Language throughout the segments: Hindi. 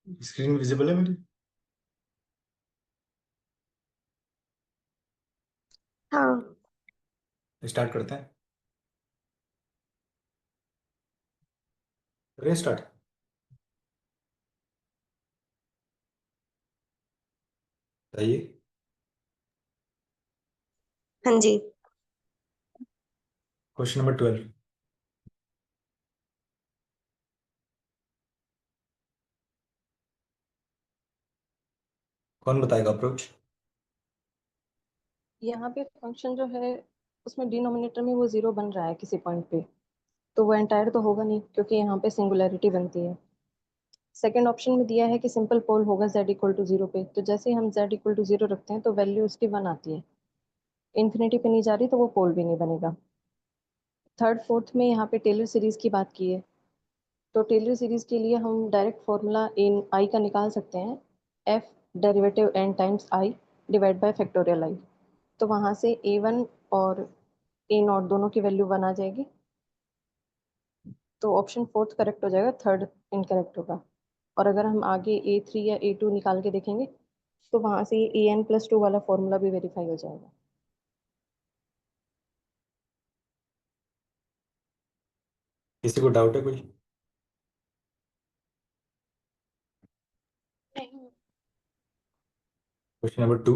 स्क्रीन विजिबल है मेरी? हाँ। स्टार्ट करते हैं। स्टार्ट। बताइए। हाँ जी। Question number 12। कौन बताएगा अप्रोच? यहाँ पे फंक्शन जो है उसमें डिनोमिनेटर में वो जीरो बन रहा है किसी पॉइंट पे, तो वो एंटायर तो होगा नहीं क्योंकि यहाँ पे सिंगुलैरिटी बनती है। सेकंड ऑप्शन में दिया है कि सिंपल पोल होगा z इक्वल टू जीरो पे, तो जैसे ही हम z इक्वल टू जीरो रखते हैं तो वैल्यू उसकी वन आती है। इन्फिनिटी पे नहीं जा रही तो वो पोल भी नहीं बनेगा। थर्ड फोर्थ में यहाँ पे टेलर सीरीज की बात की है, तो टेलर सीरीज के लिए हम डायरेक्ट फॉर्मूला इन आई का निकाल सकते हैं, f derivative n times i divide by factorial i. तो वहाँ से ए वन और ए नॉट दोनों की वैल्यू वन आ जाएगी, तो ऑप्शन फोर्थ करेक्ट हो जाएगा, थर्ड इनकरेक्ट होगा। और अगर हम आगे ए थ्री या ए टू निकाल के देखेंगे तो वहाँ से ए एन प्लस टू वाला फॉर्मूला भी वेरीफाई हो जाएगा। किसी को डाउट है कोई? नहीं, क्वेश्चन नंबर 2।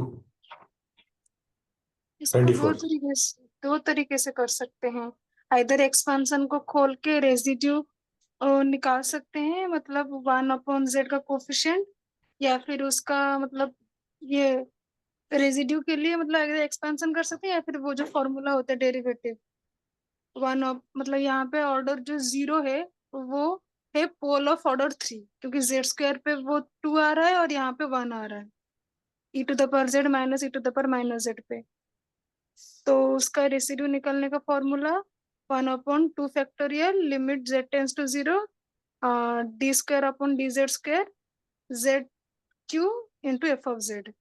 इसको 24। दो तरीके से कर सकते हैं। आइदर एक्सपेंशन को खोल के रेजिड्यू निकाल सकते हैं, मतलब वन अपॉन जेड का कोफिशिएंट, या फिर उसका मतलब ये रेजिड्यू के लिए मतलब अगर एक्सपेंशन कर सकते हैं, या फिर वो जो फॉर्मूला होता है डेरिवेटिव वन ऑफ, मतलब यहाँ पे ऑर्डर जो जीरो है वो है पोल ऑफ ऑर्डर थ्री, क्योंकि जेड स्क्वायर पे वो टू आ रहा है और यहाँ पे वन आ रहा है e to the power z minus e to the power minus z पे। तो उसका रेसिड्यू निकलने का formula one upon two factorial limit z tends to zero d square upon d z square z q into f of z.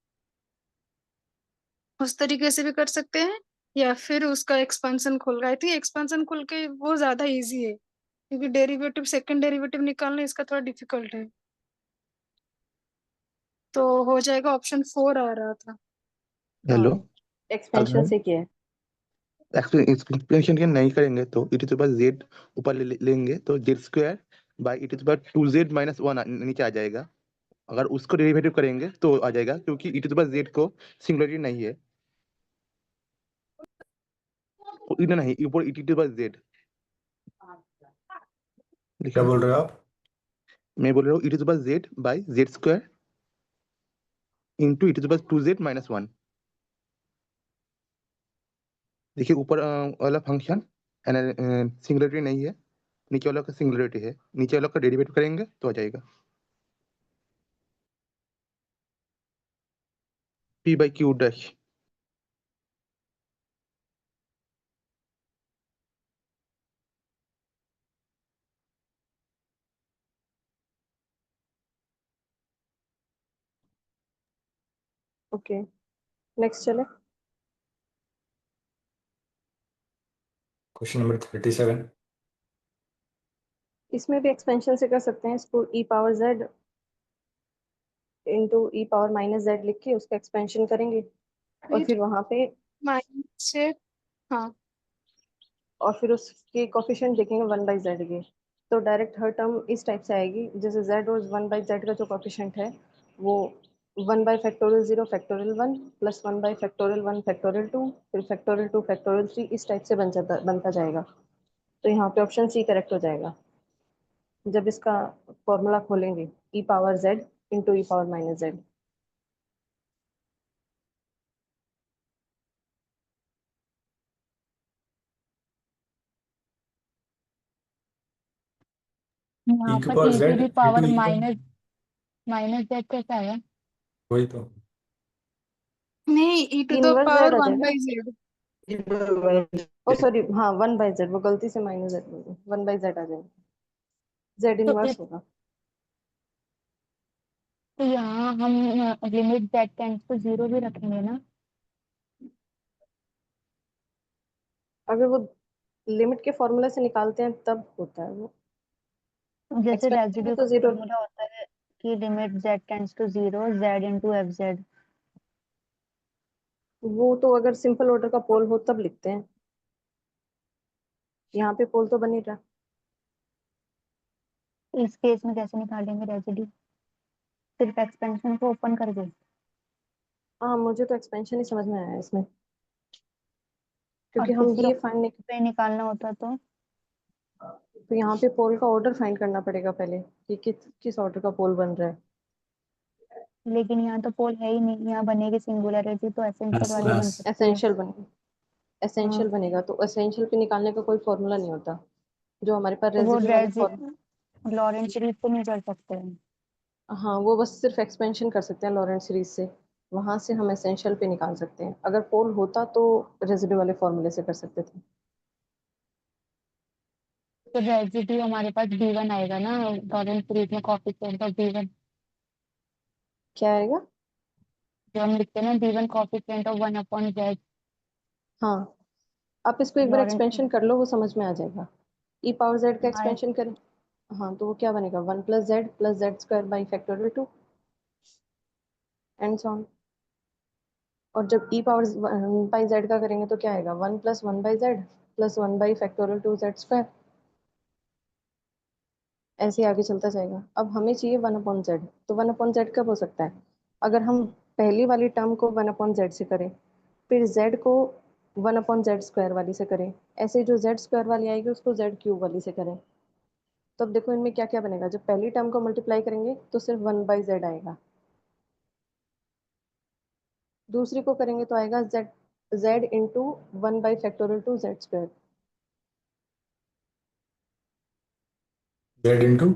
उस तरीके से भी कर सकते हैं, या फिर उसका एक्सपेंशन खोल रहा है। थी एक्सपेंशन खोल के वो ज्यादा इजी है, क्योंकि डेरिवेटिव सेकंड डेरिवेटिव निकालना इसका थोड़ा डिफिकल्ट है। तो हो जाएगा, ऑप्शन फोर आ रहा था। हाँ, हेलो। एक्सपेंशन अगर से किया है। एक्सपेंशन के नहीं करेंगे तो e to the power z ऊपर लेंगे तो z square by e to the power 2z minus one नीचे आ जाएगा। अगर उसको डेरिवेटिव करेंगे तो आ जाएगा, क्योंकि e to the power z को सिंगुलरिटी नहीं है। इधर नहीं, ऊपर e to the power z क्या लिखा। बोल रहे हो आप? मैं बोल रहा हूँ e to the power z by z square into e to the power 2z minus one. देखिए ऊपर वाला फंक्शन सिंगुलरिटी नहीं है, नीचे वाला का सिंगुलरिटी है। नीचे वाला का डेरिवेटिव करेंगे तो आ जाएगा p by q dash. Okay, next चले। Question number 37। इसमें भी एक्सपेंशन से कर सकते हैं, इसको e power z into e power minus z लिख के उसका एक्सपेंशन करेंगे, और फिर वहां पे माइनस से, हाँ और फिर उसके कोफिशिएंट देखेंगे वन बाई जेड के। तो डायरेक्ट हर टर्म इस टाइप से आएगी, जैसे जेड और वन बाई जेड का जो कोफिशिएंट है वो one by factorial zero factorial one plus one by factorial one factorial two फिर फैक्टोरियल टू फैक्टोरियल थ्री, इस टाइप से बनता जाएगा। तो यहाँ पे ऑप्शन सी करेक्ट हो जाएगा जब इसका फॉर्मूला खोलेंगे, e power z into e power minus z. यहाँ ई की पर पावर ई टू जेड दी इंटू पावर ई का। माइनस माइनस जेड कैसा है? वही तो। नहीं, e to the inverse power z आ वन जाएगा। By z. ओ सॉरी, हाँ वन बाई जेड, वो गलती से माइनस जेड बोल दी, वन बाई जेड आ जाएगा, जेड तो इनवर्स होगा। तो यहाँ हम limit z tends to zero भी रखेंगे ना? अगर वो लिमिट के फॉर्मूला से निकालते हैं तब होता है वो। जैसे एक्सपेंशन में रेसिड्यू तो का जीरो। फॉर्मूला होता है कि limit z tends to 0 z into fz। वो तो अगर सिंपल ऑर्डर का पोल हो तब लिखते हैं, यहाँ पे पोल तो बन ही रहा। इस केस में कैसे निकालेंगे रेसिड्यू? सिर्फ एक्सपेंशन को ओपन कर दे। हाँ, मुझे तो एक्सपेंशन ही समझ में आया इसमें, और क्योंकि हम किसी ये और फाइंड नहीं, पे निकालना होता तो यहाँ पे पोल का ऑर्डर फाइंड करना पड़ेगा पहले कि किस ऑर्डर का पोल बन रहा है। लेकिन यहाँ तो पोल है ही नहीं, यहाँ बनेगी सिंगुलरिटी तो एसेंशियल वाली बन सकती है। एसेंशियल बनेगा, एसेंशियल हाँ। बनेगा, तो एसेंशियल पे निकालने का कोई फॉर्मूला नहीं होता, जो हमारे पास तो वो रेसिड्यू वाले फॉर्म। लॉरेंट सीरीज तो नहीं कर सकते हैं। हाँ, वो बस सिर्फ एक्सपेंशन कर सकते हैं लॉरेंट सीरीज से, वहां से हम एसेंशियल पे निकाल सकते हैं। अगर पोल होता तो रेसिड्यू वाले फॉर्मूले से कर सकते थे। तो रेसिड्यू हमारे पास b1 आएगा ना, लॉरेंट सीरीज में कोएफिशिएंट ऑफ b1 क्या आएगा? जो हम लिखते हैं ना, b1 कोएफिशिएंट ऑफ 1/z। हाँ, आप इसको एक बार लॉरेंट एक्सपेंशन कर लो, वो समझ में आ जाएगा। ई पावर जेड का हमारे एक्सपेंशन करें, हाँ, तो वो क्या बनेगा, 1 + z + z² by factorial 2 and so on. और जब ई पावर बाई जेड का करेंगे तो क्या आएगा, 1 + 1/z + 1 बाई फैक्टोरियल 2z²। ऐसे ही आगे चलता जाएगा। अब हमें चाहिए 1/z, तो 1/z कब हो सकता है, अगर हम पहली वाली टर्म को 1/z से करें, फिर z को 1/z² वाली से करें, ऐसे जो z² वाली आएगी उसको z³ वाली से करें। तो अब देखो इनमें क्या क्या बनेगा, जब पहली टर्म को मल्टीप्लाई करेंगे तो सिर्फ 1/z आएगा, दूसरी को करेंगे तो आएगा z into 1/2z²। Z into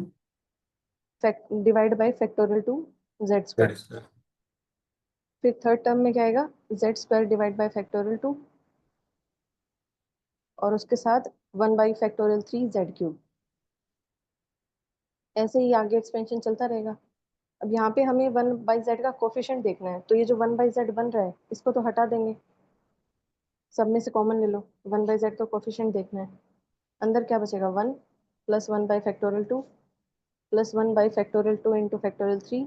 divide by factorial 2z²। Z²। फिर थर्ड टर्म में क्या आएगा, z² डिवाइड बाई फैक्टोरियल 2 और उसके साथ 1/3z³। ऐसे ही आगे एक्सपेंशन चलता रहेगा। अब यहाँ पे हमें 1/z का कोफिशिएंट देखना है, तो ये जो 1/z बन रहा है इसको तो हटा देंगे, सब में से कॉमन ले लो। 1/z का कोफिशिएंट देखना है, अंदर क्या बचेगा, 1 + 1/2 + 1/2 इंटू फैक्टोरियल 3।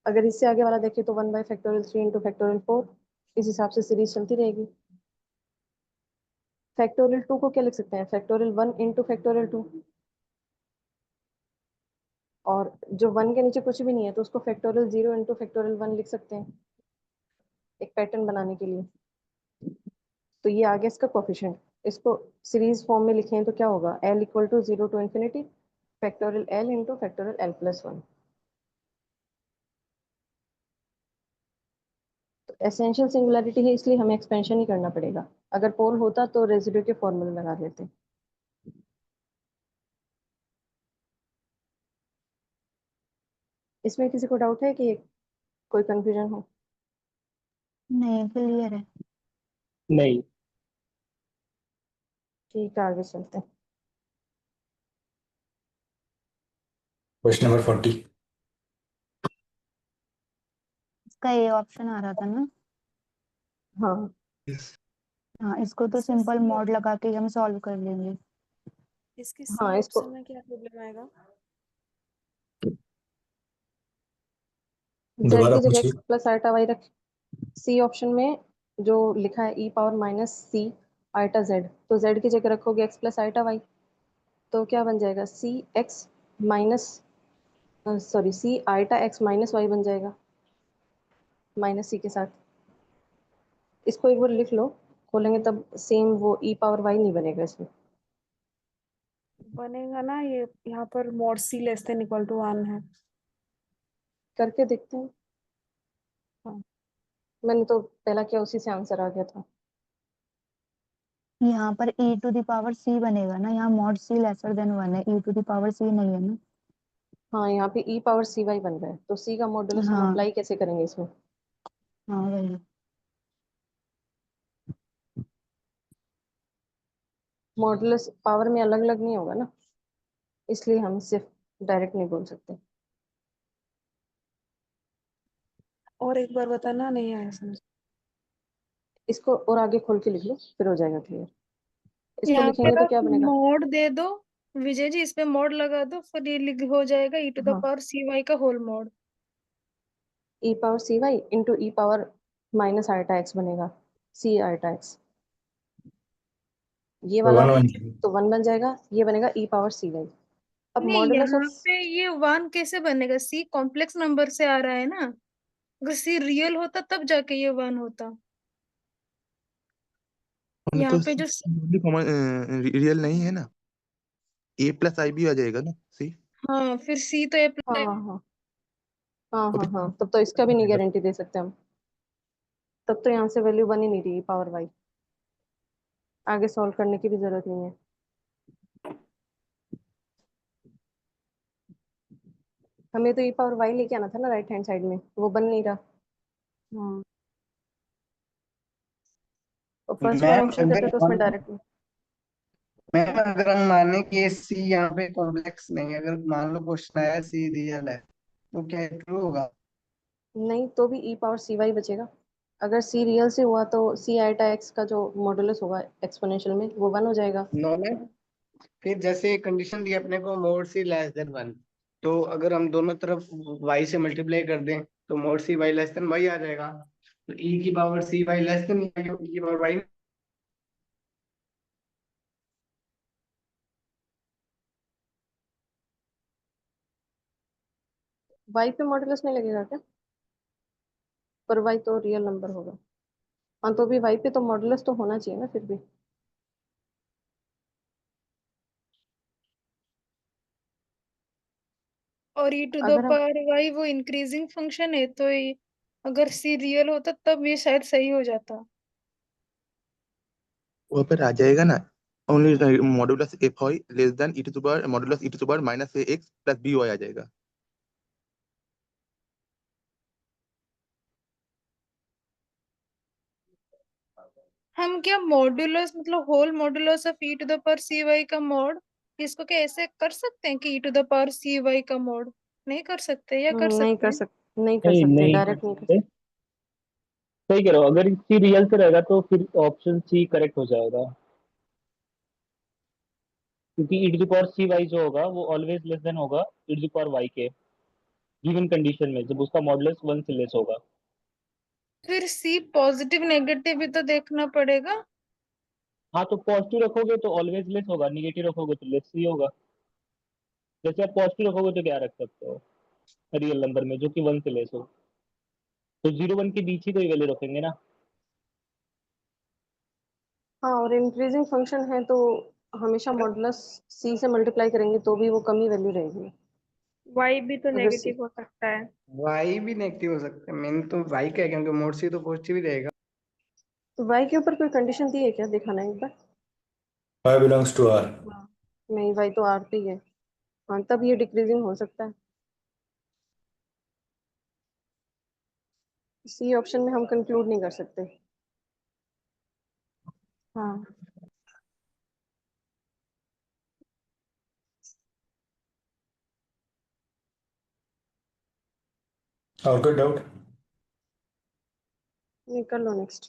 अगर इससे आगे वाला देखें तो 1/3 इंटू फैक्टोरियल 4। इस हिसाब से सीरीज चलती रहेगी। फैक्टोरियल 2 को क्या लिख सकते हैं, फैक्टोरियल 1 इंटू फैक्टोरियल 2। और जो 1 के नीचे कुछ भी नहीं है तो उसको फैक्टोरियल 0 इंटू फैक्टोरियल 1 लिख सकते हैं, एक पैटर्न बनाने के लिए। तो ये आ गया इसका कोफिशिएंट। इसको सीरीज फॉर्म में लिखें तो क्या होगा, l = 0 to ∞ factorial l into factorial l+1। तो एसेंशियल सिंगुलैरिटी है, इसलिए हमें एक्सपेंशन ही करना पड़ेगा। अगर पोल होता तो रेसिड्यू के फॉर्मूले लगा देते। इसमें किसी को डाउट है कि कोई कंफ्यूजन हो? नहीं, क्लियर है। नहीं। ठीक है, आगे चलते हैं। Question number 40। इसका ए ऑप्शन आ रहा था ना। हाँ, हाँ, इसको तो इसका सिंपल सी मॉड लगा के हम सॉल्व कर लेंगे। इसके हाँ, सी इसको ऑप्शन में क्या प्रॉब्लम आएगा? z दोबारा की जगह पूछिए। x + i रख। सी ऑप्शन में जो लिखा है e⁻c i z, तो z की जगह रखोगे x + i, तो क्या बन जाएगा, c i(x - y) बन जाएगा, -c के साथ। इसको एक बार लिख लो, खोलेंगे तब सेम वो e⁻y नहीं बनेगा इसमें। बनेगा ना, ये यहाँ पर mod c <= 1 है। करके देखते हैं। हाँ, मैंने तो पहला किया उसी से आंसर आ गया था। यहाँ पर e⁻c बनेगा ना, यहाँ mod c <1 है, e⁻c नहीं है ना। हाँ, यहाँ पे e⁻cy बन रहा है, तो c का मॉडुलस हम हाँ अप्लाई कैसे करेंगे इसमें? हाँ वही। मॉडुलस पावर में अलग अलग नहीं होगा ना, इसलिए हम सिर्फ डायरेक्ट नहीं बोल सकते। और एक बार बताना, नहीं आया समझ। इसको और आगे खोल के लिख लो, फिर हो जाएगा क्लियर। इसको यहाँ लिखेंगे पर तो आप क्या बनेगा, मोड दे दो विजय जी इस पे मॉड लगा दो, फिर ये हो जाएगा e टू द हाँ पावर cy का whole mod. e power cy into e power minus iota x बनेगा, c आइटा x, ये तो वाला 1 बन जाएगा। तो 1 बन जाएगा, ये बनेगा e पावर cy। अब नहीं, मॉडुलस यहाँ ऑफ पे ये 1 कैसे बनेगा? c कॉम्प्लेक्स नंबर से आ रहा है ना, अगर c रियल होता तब जाके ये 1 होता। तो यहाँ पे जो रियल नहीं है ना, ए प्लस आई भी आ जाएगा ना सी। हाँ, फिर c तो a हाँ प्लस हाँ हाँ और हाँ फिर हाँ, तब तो इसका भी नहीं गारंटी दे सकते हम, तब तो यहाँ से वैल्यू बन ही नहीं रही पावर वाई, आगे सॉल्व करने की भी जरूरत नहीं है। हमें तो e पावर वाई लेके आना था ना राइट हैंड साइड में, वो बन नहीं रहा। हाँ और फर्स्ट वाला मैम ऑप्शन करते अगर तो उसमें डायरेक्ट मैम अगर हम माने कि सी यहाँ पे कॉम्प्लेक्स नहीं है, अगर मान लो क्वेश्चन आया सी रियल है, तो क्या ट्रू होगा? नहीं, तो भी e पावर cy बचेगा। अगर c रियल से हुआ तो c आइटा x का जो मॉडुलस होगा एक्सपोनेंशियल में वो 1 हो जाएगा। नो मैम, फिर जैसे कंडीशन दी अपने को मोड सी लेस देन 1, तो अगर हम दोनों तरफ y से मल्टीप्लाई कर दें तो मोड सी वाई लेस देन वाई आ जाएगा, तो e की power c Y less then e की पावर वाई। y पे मॉडुलस नहीं लगेगा क्या? पर y तो रियल नंबर होगा। हाँ, तो भी y पे तो मॉडुलस तो होना चाहिए ना फिर भी। और e टू द अगर हम पावर y वो इंक्रीजिंग फंक्शन है, तो अगर c रियल होता तब ये शायद सही हो जाता। वहाँ पर आ जाएगा ना, only modulus f y less than e to the power modulus e to the power minus a x plus b y आ जाएगा। हम क्या मॉड्यूलस मतलब whole modulus of e to the power cy का मॉड, इसको क्या ऐसे कर सकते हैं कि e to the power cy का मॉड? नहीं कर सकते या कर नहीं सकते कर हैं? नहीं कर नहीं सकते, नहीं कर डायरेक्ट नहीं कर सकते। सही कह रहे हो, अगर सी रियल से रहेगा तो फिर ऑप्शन सी करेक्ट हो जाएगा, क्योंकि e to the power c y जो होगा वो ऑलवेज लेस देन होगा e to the power y के, गिवन कंडीशन में जब उसका मॉडुलस 1 से लेस होगा। फिर c पॉजिटिव नेगेटिव भी तो देखना पड़ेगा। हाँ, तो पॉजिटिव रखोगे तो ऑलवेज लेस होगा, निगेटिव रखोगे तो लेस ही होगा। जैसे आप पॉजिटिव रखोगे तो क्या रख सकते हो रियल नंबर में जो कि 1 से लेस हो, तो 0 1 के बीच ही कोई वैल्यू रखेंगे ना। हाँ, और इंक्रीजिंग फंक्शन है तो हमेशा मॉडुलस c से मल्टीप्लाई करेंगे तो भी वो कम ही वैल्यू रहेगी। y भी तो अगर c नेगेटिव हो सकता है। वाई भी नेगेटिव हो सकता है, मैंने तो वाई का है क्योंकि मोड सी तो पॉजिटिव ही रहेगा। y के ऊपर कोई कंडीशन दी है क्या, दिखाना एक बार। y belongs to r। हाँ, नहीं, y तो r पे ही है। हाँ, तब ये डिक्रीजिंग हो सकता है। सी ऑप्शन में हम कंक्लूड नहीं कर सकते। हाँ, और कोई डाउट? ये कर लो नेक्स्ट।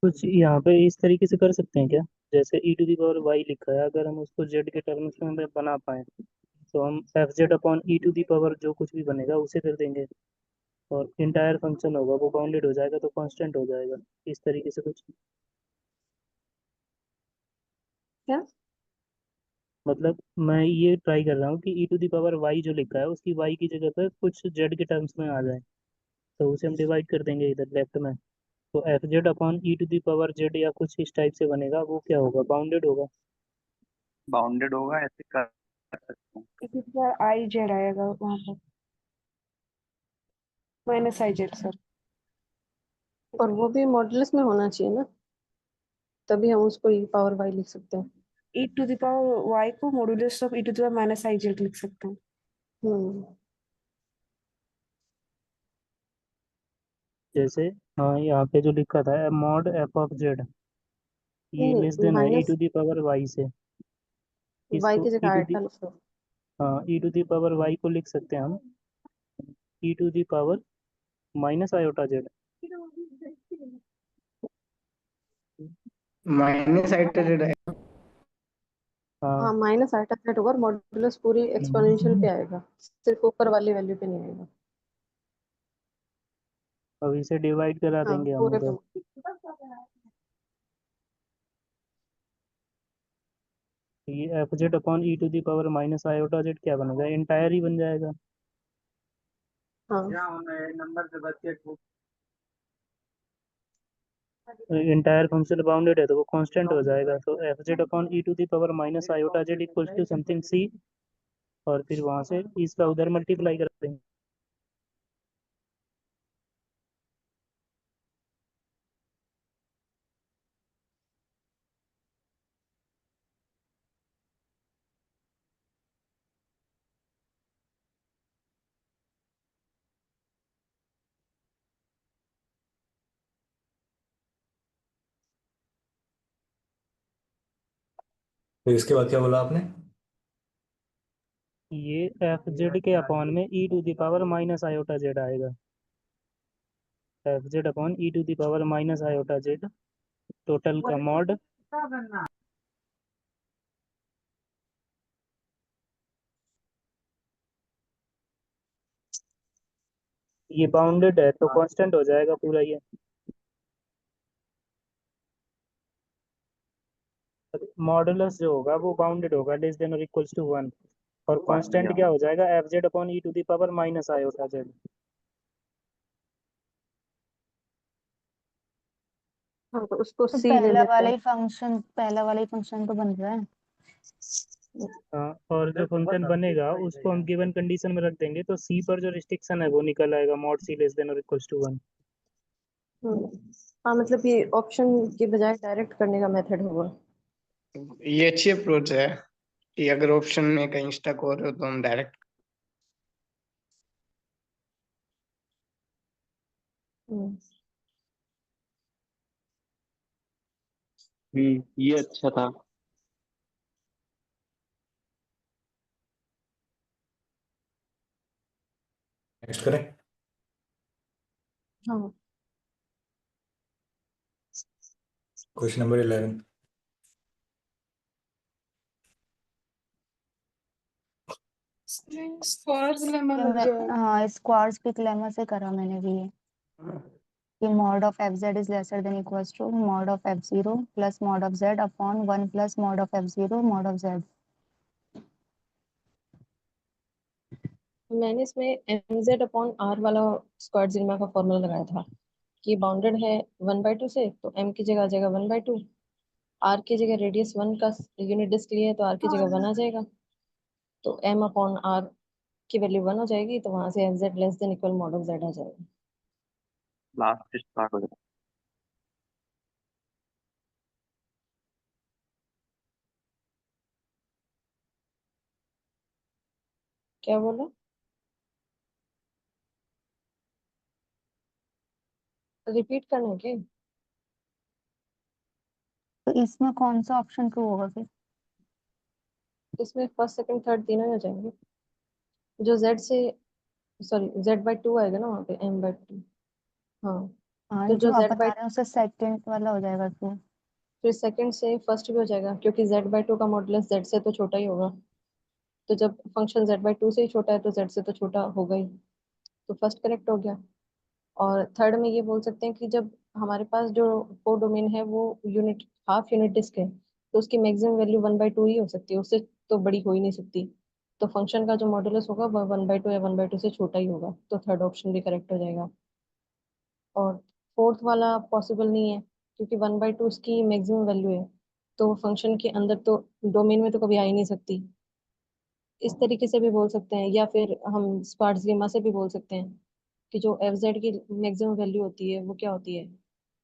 कुछ यहाँ पे इस तरीके से कर सकते हैं क्या, जैसे ई टू दी पावर वाई लिखा है, अगर हम उसको जेड के टर्म्स में बना पाए तो हम f z upon e to the power जो कुछ भी बनेगा उसे कर देंगे, और इंटायर फंक्शन होगा वो बाउंडेड हो जाएगा तो कांस्टेंट हो जाएगा, इस तरीके से कुछ। क्या? मतलब मैं ये ट्राई कर रहा हूँ कि ई टू दी पावर वाई जो लिखा है उसकी वाई की जगह पर कुछ जेड के टर्म्स में आ जाए, तो उसे हम डिवाइड कर देंगे इधर लेफ्ट में, तो f z upon e to the power z या कुछ इस टाइप से बनेगा, वो क्या होगा, बाउंडेड होगा। बाउंडेड होगा, ऐसे कर सकते हैं। इसी बार आई जेड आएगा वहां पर, माइनस आई जेड सर। और वो भी मॉडुलस में होना चाहिए ना, तभी हम उसको e पावर y लिख सकते हैं। E to the power y को modulus of e to the power minus i z लिख सकते हैं। हम्म जैसे हाँ, यहाँ पे जो लिखा था मॉड एफ ऑफ जेड, ये नहीं लेस नहीं, देन है e minus to the power y से, y इसको की ई जगह टू दी, आइटा लिख दो। हाँ e to the power y को लिख सकते हैं हम e to the power minus iota z. Minus iota z है। हाँ हाँ, माइनस आइटा सेट होगा और मॉड्यूलस पूरी एक्सपोनेंशियल पे आएगा, सिर्फ ऊपर वाली वैल्यू पे नहीं आएगा। अब इसे डिवाइड करा हाँ देंगे हम पूरे उधर। पे। ये f z upon e to the power minus iota z क्या बनेगा, इंटायर ही बन जाएगा। हाँ इंटायर फंक्शन बाउंडेड है तो वो कांस्टेंट हो जाएगा, तो f z upon e to the power minus iota z equal to something c, और फिर वहां से इसका उधर मल्टीप्लाई कर देंगे। तो इसके बाद क्या बोला आपने? ये एफ जेड के अपॉन में e to the power minus iota z आएगा, f z upon e to the power minus iota z total का मॉड। ये बाउंडेड है तो कांस्टेंट हो जाएगा पूरा ये। मॉडुलस जो होगा वो बाउंडेड होगा लेस देन और इक्वल्स टू 1, और कांस्टेंट क्या हो जाएगा, f z upon e to the power minus iota z. हाँ तो उसको तो सी ले लेते हैं। पहला वाला ही फंक्शन तो बन रहा है। हाँ, और जो फंक्शन बनेगा उसको हम गिवन कंडीशन में रख देंगे, तो सी पर जो रिस्ट्रिक्शन है वो निकल आएगा, मॉड सी लेस देन और इक्वल्स टू 1। हाँ मतलब ये ऑप्शन के बजाय डायरेक्ट करने का मेथड होगा। ये अच्छी अप्रोच है कि अगर ऑप्शन में कहीं स्टक हो रहे हो तो हम डायरेक्ट। ये अच्छा था। नेक्स्ट करें। हाँ क्वेश्चन नंबर 11। स्क्वायर्स लेमा लग जाएगा। हाँ स्क्वायर्स पिक लेमा से करा मैंने भी ये, कि mod of f z is lesser than equals to mod of f zero plus mod of z upon 1 plus mod of f zero mod of z. मैंने इसमें एम जेड अपॉन आर वाला स्क्वायर जिग्मा का फॉर्मूला लगाया था कि बाउंडेड है 1/2 से, तो एम की जगह आ जाएगा 1/2, आर की जगह रेडियस 1 का यूनिट डिस्क लिया है तो आर की जगह 1 आ जाएगा, तो एम अपॉन आर की वैल्यू 1 हो जाएगी, तो वहां से f z less than equal mod of z आ जाएगा। लास्ट स्टार्ट हो जाए। क्या बोला? रिपीट करना है क्या? तो इसमें कौन सा ऑप्शन ट्रू होगा फिर? इसमें फर्स्ट सेकंड थर्ड तीनों ही हो जाएंगे। जो जेड से, सॉरी Z/2 आएगा ना वहाँ पे M/2। हाँ हाँ तो जो जो आप Z बता बाई, रहे हैं उससे सेकंड वाला हो जाएगा ट्रू। फिर सेकंड से फर्स्ट भी हो जाएगा क्योंकि Z/2 का मॉडुलस Z से तो छोटा ही होगा, तो जब फंक्शन Z/2 से ही छोटा है तो Z से तो छोटा होगा ही, तो फर्स्ट करेक्ट हो गया। और थर्ड में ये बोल सकते हैं कि जब हमारे पास जो कोड डोमेन है वो यूनिट हाफ यूनिट डिस्क है, तो उसकी मैक्सिमम वैल्यू 1/2 ही हो सकती है, उससे तो बड़ी हो ही नहीं सकती, तो फंक्शन का जो मॉडुलस होगा वह 1/2 या 1/2 से छोटा ही होगा, तो थर्ड ऑप्शन भी करेक्ट हो जाएगा। और फोर्थ वाला पॉसिबल नहीं है क्योंकि 1/2 उसकी मैक्सिमम वैल्यू है, तो फंक्शन के अंदर तो डोमेन में तो कभी आ ही नहीं सकती। इस तरीके से भी बोल सकते हैं, या फिर हम स्क्वाड्स लेमा से भी बोल सकते हैं कि जो एफ जेड की मैक्सिमम वैल्यू होती है वो क्या होती है,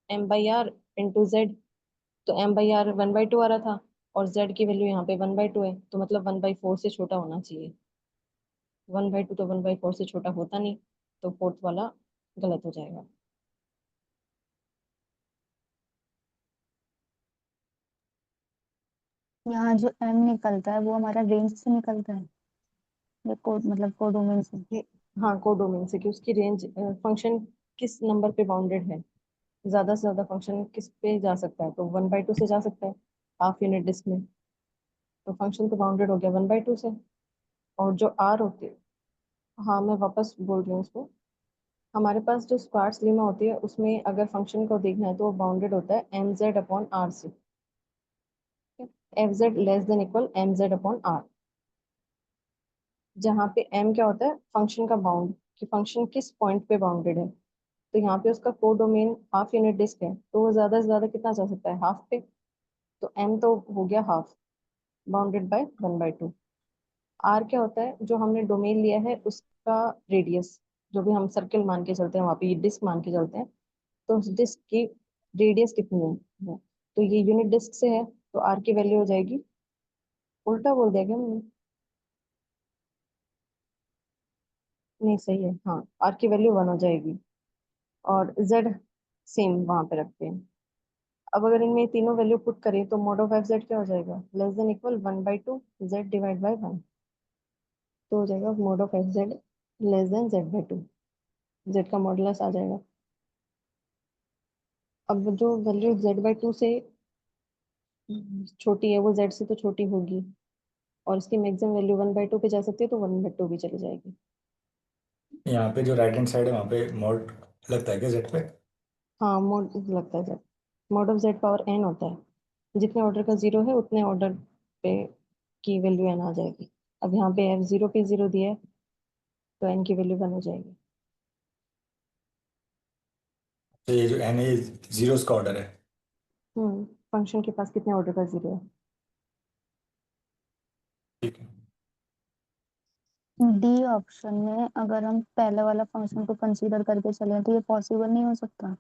M/R इंटू जेड, तो M/R 1/2 आ रहा था और जेड की वैल्यू यहाँ पे 1/2 है, तो मतलब 1/4 से छोटा होना चाहिए, 1/2 तो 1/4 से छोटा होता नहीं, तो फोर्थ वाला गलत हो जाएगा। यहाँ जो एम निकलता है वो हमारा रेंज से निकलता है या कोड मतलब कोडोमेन से? हाँ कोडोमेन से, कि उसकी रेंज फंक्शन किस नंबर पे बाउंडेड है, ज्यादा से ज्यादा फंक्शन किस पे जा सकता है, तो 1/2 से जा सकता है हाफ यूनिट डिस्क में। तो फंक्शन तो बाउंडेड हो गया 1/2 से। और जो आर होती है, हाँ मैं वापस बोल रही हूँ उसको, हमारे पास जो स्क्वार्ट्स लेमा होती है उसमें अगर फंक्शन को देखना है तो वो बाउंडेड होता है mz/r से। F z less than equal mz/r, जहाँ पे m क्या होता है, फंक्शन का बाउंड, कि फंक्शन किस पॉइंट पे बाउंडेड है। तो यहाँ पे उसका कोडोमेन हाफ यूनिट डिस्क है, तो वो ज्यादा से ज्यादा कितना जा सकता है, हाफ पे। तो m तो हो गया हाफ, बाउंडेड बाय 1/2। आर क्या होता है, जो हमने डोमेन लिया है उसका रेडियस, जो भी हम सर्कल मान के चलते हैं वहाँ पे ये डिस्क मान के चलते हैं, तो उस डिस्क की रेडियस कितनी है। तो ये यूनिट डिस्क से है, तो आर की वैल्यू हो जाएगी, उल्टा बोल दिया क्या मैंने, नहीं सही है, हाँ आर की वैल्यू 1 हो जाएगी। और जेड सेम वहां पे रखते हैं। अब अगर इनमें तीनों वैल्यू पुट करें तो मॉड ऑफ एफ जेड क्या हो जाएगा, less than equal 1/2 Z divide by 1। तो हो जाएगा mod of f z less then z/2, Z का मॉडुलस आ जाएगा। अब जो वैल्यू z/2 से छोटी है वो z से तो छोटी होगी, और इसकी मैक्सिमम वैल्यू 1/2 पे जा सकती है, तो 1/2 भी चली जाएगी। यहाँ पे जो राइट हैंड साइड है वहाँ पे मॉड लगता है क्या जेड पे? हाँ मोड लगता है z, mod of z power n होता है, जितने ऑर्डर का जीरो है उतने ऑर्डर पे की वैल्यू n आ जाएगी। अब यहाँ पे f0 पे 0 दिया है, तो n की वैल्यू 1 हो जाएगी। तो ये जो एन है जीरोस का ऑर्डर है। फंक्शन के पास कितने ऑर्डर का जीरो है। ठीक है। डी ऑप्शन में अगर हम पहले वाला फंक्शन को कंसीडर करके चले तो ये पॉसिबल नहीं हो सकता,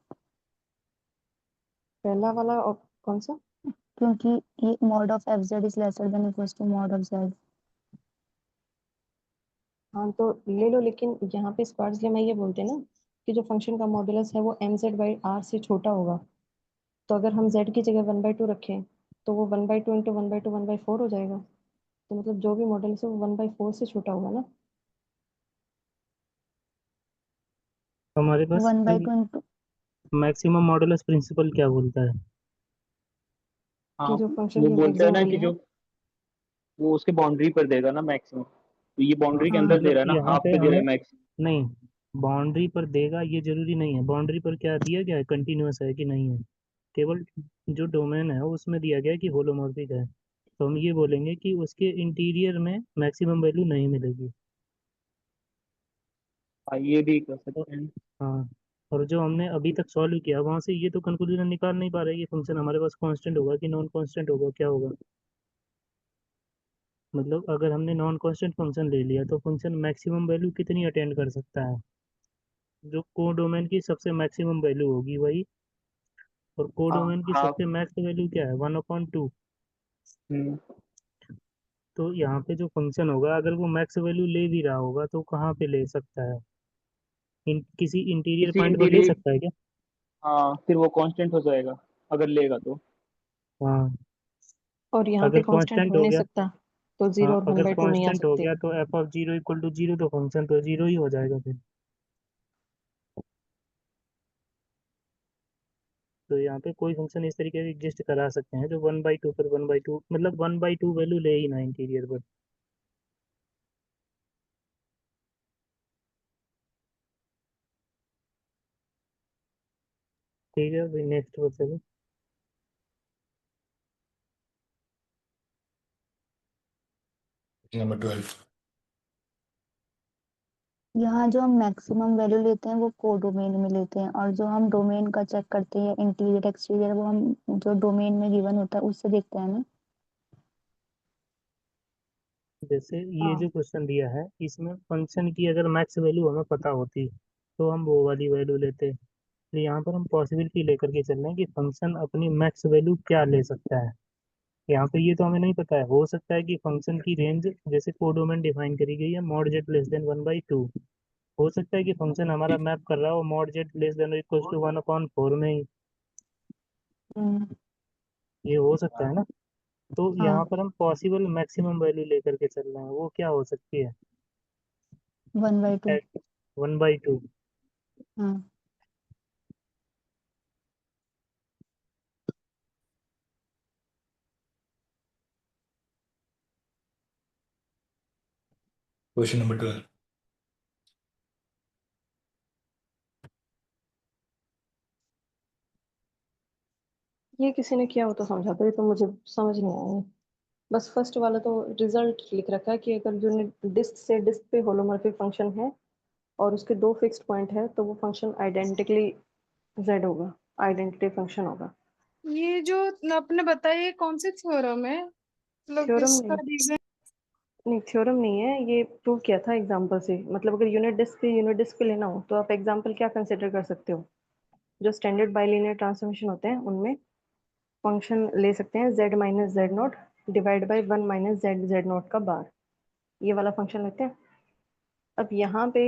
पहला वाला कौन सा। क्योंकि ये mod of f z is lesser than equals to mod of z. हाँ तो ले लो, लेकिन यहाँ पे स्क्वायर्स लेमा ये बोलते हैं ना कि जो फंक्शन का मॉडुलस है वो mz/r से छोटा होगा। तो अगर हम z की जगह 1/2 रखें तो वो 1/2 इंटू 1/2 1/4 हो जाएगा। तो मतलब जो भी मॉडुलस है वो 1/4 से छोटा होगा ना। हमारे पास 1/2 इंटू मैक्सिमम मॉडुलस प्रिंसिपल क्या बोलता है? कि हाँ, जो फंक्शन वो की बोलता है मैक्सिमम ना कि वैल्यू है। जो वो उसके बाउंड्री पर देगा ना मैक्सिमम, तो ये हाँ, बाउंड्री के अंदर दे मतलब रहा है ना, यहाँ हाफ पे पे दे रहा हमें है मैक्सिमम। नहीं, बाउंड्री पर देगा ये जरूरी नहीं है। बाउंड्री पर क्या दिया गया है, कंटिन्यूअस है कि नहीं है, केवल जो डोमेन है उसमें दिया गया है कि होलोमॉर्फिक है। तो हम ये बोलेंगे कि उसके इंटीरियर में मैक्सिमम वैल्यू नहीं मिलेगी। हाँ, ये भी कर तो सकते हैं। हाँ, और जो हमने अभी तक सॉल्व किया वहां से ये तो कंक्लूजन निकाल नहीं पा रहे ये फंक्शन हमारे पास कांस्टेंट होगा कि नॉन कांस्टेंट होगा, क्या होगा। मतलब अगर हमने नॉन कांस्टेंट फंक्शन ले लिया तो फंक्शन मैक्सिमम वैल्यू कितनी अटेंड कर सकता है, जो कोडोमेन की सबसे मैक्सिमम वैल्यू होगी वही। और हाँ, कोडोमेन की हाफ। सबसे मैक्स वैल्यू क्या है, 1/2। हम्म। तो यहाँ पे जो फंक्शन होगा अगर वो मैक्स वैल्यू ले भी रहा होगा तो कहाँ पे ले सकता है, किसी इंटीरियर किसी पॉइंट पर ले इंटीरियर, सकता है क्या? हाँ फिर वो कांस्टेंट हो जाएगा अगर लेगा तो। हाँ, और यहाँ पे अगर कांस्टेंट कांस्टेंट हो हो नहीं गया, सकता, तो हाँ 0 और अगर 1/2 नहीं आ कांस्टेंट हो सकते। गया तो f(0 = 0), तो फंक्शन तो 0 ही हो जाएगा फिर। तो यहाँ पे कोई फंक्शन इस तरीके से एग्जिस्ट करा सकते हैं जो 1/2 पर 1/2, मतलब 1/2 वैल्यू ले ही ना इंटीरियर पर। ठीक है, अभी नेक्स्ट पर चलो। नंबर 12। यहाँ जो हम मैक्सिमम वैल्यू लेते हैं वो कोडोमेन में लेते हैं, और जो हम डोमेन का चेक करते हैं इंटीरियर एक्सटीरियर वो हम जो डोमेन में गिवन होता है उससे देखते हैं ना। जैसे ये हाँ जो क्वेश्चन दिया है इसमें फंक्शन की अगर मैक्स वैल्यू हमें पता होती तो हम वो वाली वैल्यू लेते। तो यहाँ पर हम पॉसिबिलिटी लेकर के चल रहे हैं कि फंक्शन अपनी मैक्स वैल्यू क्या ले सकता है। यहाँ पे ये तो हमें नहीं पता है, हो सकता है कि फंक्शन की रेंज जैसे कोडोमेन डिफाइन करी गई है मॉड जेड लेस देन 1/2, हो सकता है कि फंक्शन हमारा मैप कर रहा हो mod z less than equal to 1/4 में ही, हम्म, ये हो सकता है ना। तो यहाँ हाँ पर हम पॉसिबल मैक्सिमम वैल्यू लेकर के चल रहे हैं, वो क्या हो सकती है, 1/2। 1/2। हाँ क्वेश्चन नंबर 12। ये किसी ने किया हो तो समझा दो, ये तो मुझे समझ नहीं आया। बस फर्स्ट वाला तो रिजल्ट लिख रखा है कि अगर यूनिट डिस्क से डिस्क पे होलोमॉर्फिक फंक्शन है और उसके दो फिक्स्ड पॉइंट है तो वो फंक्शन आइडेंटिकली जेड होगा, आइडेंटिटी फंक्शन होगा। ये जो आपने बताया ये कौन सी थ्योरम है, मतलब थ्योरम इसका नहीं, रीजन? नहीं थ्योरम नहीं है, ये प्रूव किया था एग्जांपल से। मतलब अगर यूनिट डिस्क पे लेना हो तो आप एग्जांपल क्या कंसिडर कर सकते हो, जो स्टैंडर्ड बाइलिनियर ट्रांसफॉर्मेशन होते हैं उनमें फंक्शन ले सकते हैं z minus z not divide by 1 minus Z Z not का बार, ये वाला फंक्शन लेते हैं। अब यहाँ पे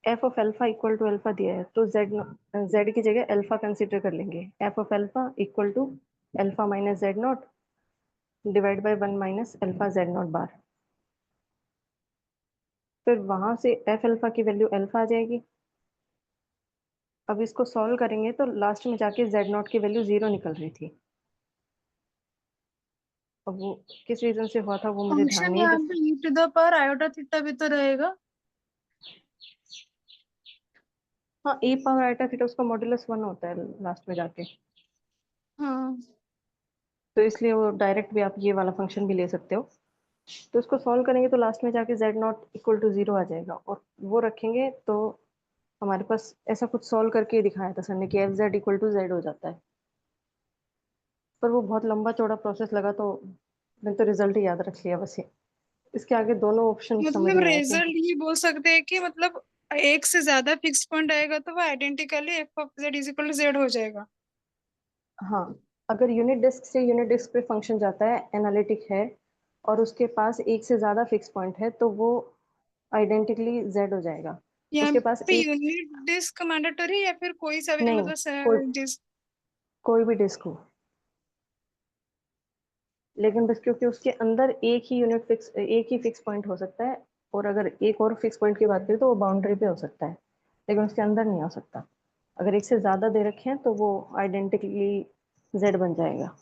f of alpha equal to alpha दिया है तो जेड की जगह एल्फा कंसिडर कर लेंगे। F of alpha equal to alpha minus z not divide by 1 minus alpha z not bar. फिर वहां से एफ एल्फा की वैल्यू एल्फा आ जाएगी। अब इसको सॉल्व करेंगे तो लास्ट में जाके जेड नॉट की वैल्यू 0 निकल रही थी। अब वो किस रीजन से हुआ था वो मुझे ध्यान फंक्शन नहीं है, यहाँ बस पे e to the power iota theta भी तो रहेगा। हाँ e पावर आइटा थीटा उसका मॉड्यूलस 1 होता है लास्ट में जाके, हाँ तो इसलिए वो डायरेक्ट भी आप ये वाला फंक्शन भी ले सकते हो। तो इसको सॉल्व करेंगे तो लास्ट में जाके जेड नॉट इक्वल टू 0 आ जाएगा और वो रखेंगे तो हमारे पास ऐसा कुछ सॉल्व करके दिखाया था सर ने कि f z equal to z हो जाता है। पर वो बहुत लंबा चौड़ा प्रोसेस लगा तो मैंने तो रिजल्ट ही याद रख लिया बस। ये इसके आगे दोनों ऑप्शन समझ मतलब नहीं आया कि रिजल्ट ये बोल सकते हैं कि मतलब एक से ज्यादा फिक्स पॉइंट आएगा तो वो identically f of z is equal to z हो जाएगा। हाँ, अगर यूनिट डिस्क से यूनिट डिस्क पे फंक्शन जाता है, एनालिटिक है और उसके पास एक से ज्यादा फिक्स पॉइंट है तो वो आइडेंटिकली जेड हो जाएगा। यहाँ उसके पास पे एक यूनिट डिस्क मैंडेटरी या फिर कोई सा भी नहीं, कोई मतलब डिस्क? कोई भी डिस्क हो, लेकिन बस क्योंकि उसके अंदर एक ही फिक्स पॉइंट हो सकता है और अगर एक और फिक्स पॉइंट की बात करें तो वो बाउंड्री पे हो सकता है लेकिन उसके अंदर नहीं हो सकता। अगर एक से ज्यादा दे रखे हैं तो वो आइडेंटिकली जेड बन जाएगा।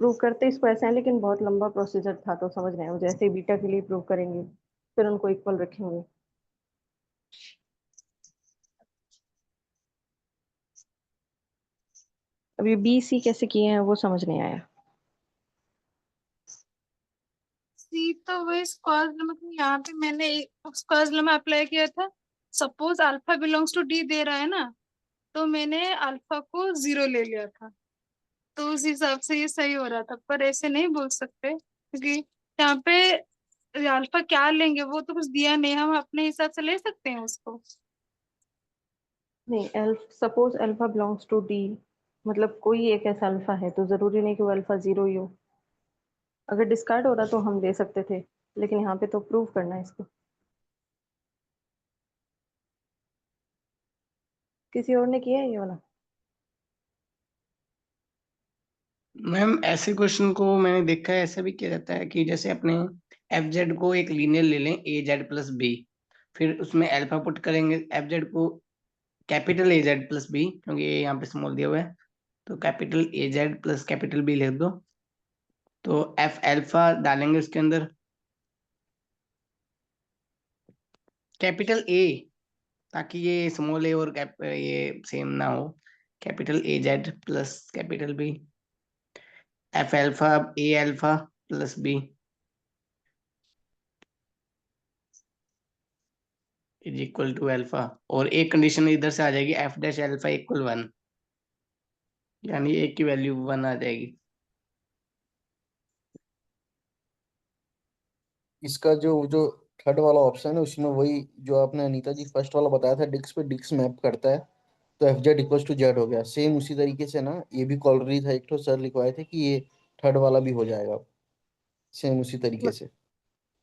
प्रूव करते इसको ऐसा है लेकिन बहुत लंबा प्रोसीजर था तो समझ रहे हैं, जैसे बीटा के लिए प्रूव करेंगे फिर उनको इक्वल रखेंगे। अभी बी सी कैसे किए हैं वो समझ नहीं आया। सी तो वही स्क्वायर मतलब यहाँ पे मैंने स्क्वायर में अप्लाई किया था। Suppose alpha belongs to d दे रहा है ना, तो मैंने अल्फा को 0 ले लिया था, तो उस हिसाब से ये सही हो रहा था। पर ऐसे नहीं बोल सकते क्योंकि यहाँ पे अल्फा क्या लेंगे वो तो कुछ दिया नहीं, हम अपने हिसाब से ले सकते हैं उसको। नहीं, suppose alpha belongs to D मतलब कोई एक ऐसा अल्फा है तो जरूरी नहीं कि वो अल्फा 0 ही हो। अगर डिस्कार्ड हो रहा तो हम दे सकते थे लेकिन यहाँ पे तो प्रूव करना है इसको। किसी और ने किया है ये वाला? मैम ऐसे क्वेश्चन को मैंने देखा है, ऐसा भी किया जाता है कि जैसे अपने एफ जेड को एक लीनियर ले लें ए जेड प्लस बी, फिर उसमें अल्फा पुट करेंगे एफ जेड को capital A z plus b, क्योंकि ये यहाँ पे स्मॉल दिया हुआ है, तो capital A z plus capital B लिख दो, तो एफ अल्फा डालेंगे उसके अंदर कैपिटल ए, ताकि ये स्मॉल ए और ये सेम ना हो। Capital A z plus capital B, f alpha a alpha plus b is equal to alpha, और एक कंडीशन इधर से आ जाएगी एफ डैश अल्फा इक्वल 1, यानी ए की वैल्यू 1 आ जाएगी। इसका जो थर्ड वाला ऑप्शन है उसमें वही जो आपने अनीता जी फर्स्ट वाला बताया था, डिस्क पे डिस्क मैप करता है तो f z equal to z हो गया। सेम उसी तरीके से ना ये भी कॉलरी था, एक तो सर लिखवाए थे कि ये थर्ड वाला भी हो जाएगा सेम उसी तरीके से।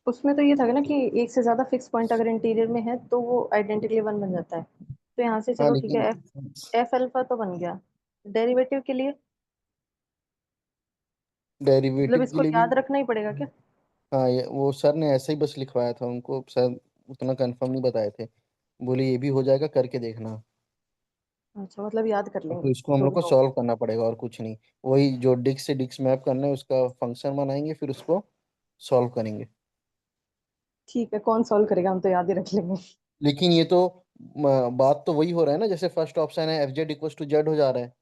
उसमें तो ये था ना कि एक से ज्यादा फिक्स पॉइंट अगर इंटीरियर में है तो वो आइडेंटिकली 1 बन जाता है। तो यहाँ से हाँ चलो ठीक लेकिन है, एफ अल्फा तो बन गया। डेरिवेटिव के लिए मतलब डेरिवेटिव के इसको लिए भी याद रखना ही पड़ेगा क्या? हाँ, ये वो सर ने ऐसे ही बस लिखवाया था, उनको सर उतना कंफर्म नहीं बताए थे, बोले ये भी हो जाएगा करके देखना। अच्छा, मतलब याद कर तो लेंगे इसको हम जो लोग भी को होगा। सॉल्व करना पड़ेगा और कुछ नहीं। वही जो डिस्क से डिस्क मैप करना है उसका फंक्शन बनाएंगे, फिर उसको सॉल्व करेंगे। ठीक है, कौन सॉल्व करेगा, हम तो याद ही रख लेंगे। लेकिन ये तो बात तो वही हो रहा है ना, जैसे फर्स्ट ऑप्शन है f z equal to z हो जा रहा है,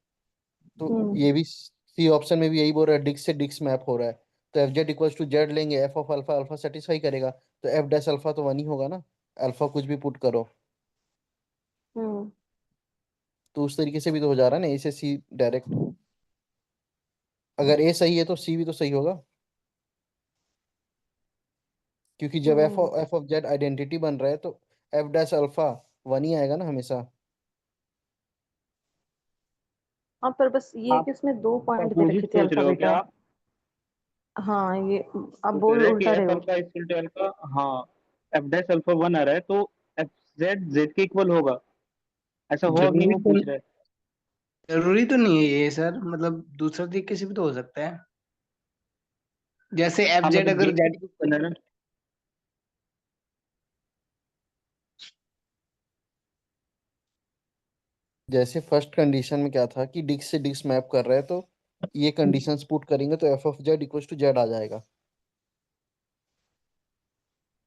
तो हम्म ये भी सी ऑप्शन में भी यही बोल रहा है, डिक्स से डिक्स मैप हो रहा है। तो f z equal to z लेंगे, f of alpha alpha satisfy करेगा, तो एफ डैश अल्फा तो वन ही होगा ना, अल्फा कुछ भी पुट करो। हम्म तो उस तरीके से भी तो हो जा रहा है ना, ए से सी डायरेक्ट। अगर ए सही है तो सी भी तो सही होगा, क्योंकि जब F hmm F of Z identity बन रहा है तो एफ डैश अल्फा वन ही आएगा ना हमेशा। हाँ, पर बस ये है आप कि उसमें 2 पॉइंट दे अपोजिट रखे थे, सोच अल्फा रहे हो बीटा। क्या? हाँ, ये आप सोच बोल रहे हैं कि उल्टा रहे एफ हो। अल्फा इक्वल टू अल्फा, हाँ, एफ डैश अल्फा वन आ रहा है तो एफ जेड जेड के इक्वल होगा, ऐसा होगा कि नहीं, जरूरी वो तो पूछ रहे हैं। जरूरी तो नहीं है ये सर, मतलब दूसरा तरीके से भी तो हो सकता है। जैसे एफ हाँ जेड मतलब अगर जेड के जेड, इक्वल है ना। जैसे फर्स्ट कंडीशन में क्या था कि डिक्स से डिक्स मैप कर रहा है, तो ये कंडीशंस पुट करेंगे तो f of z equal to z आ जाएगा।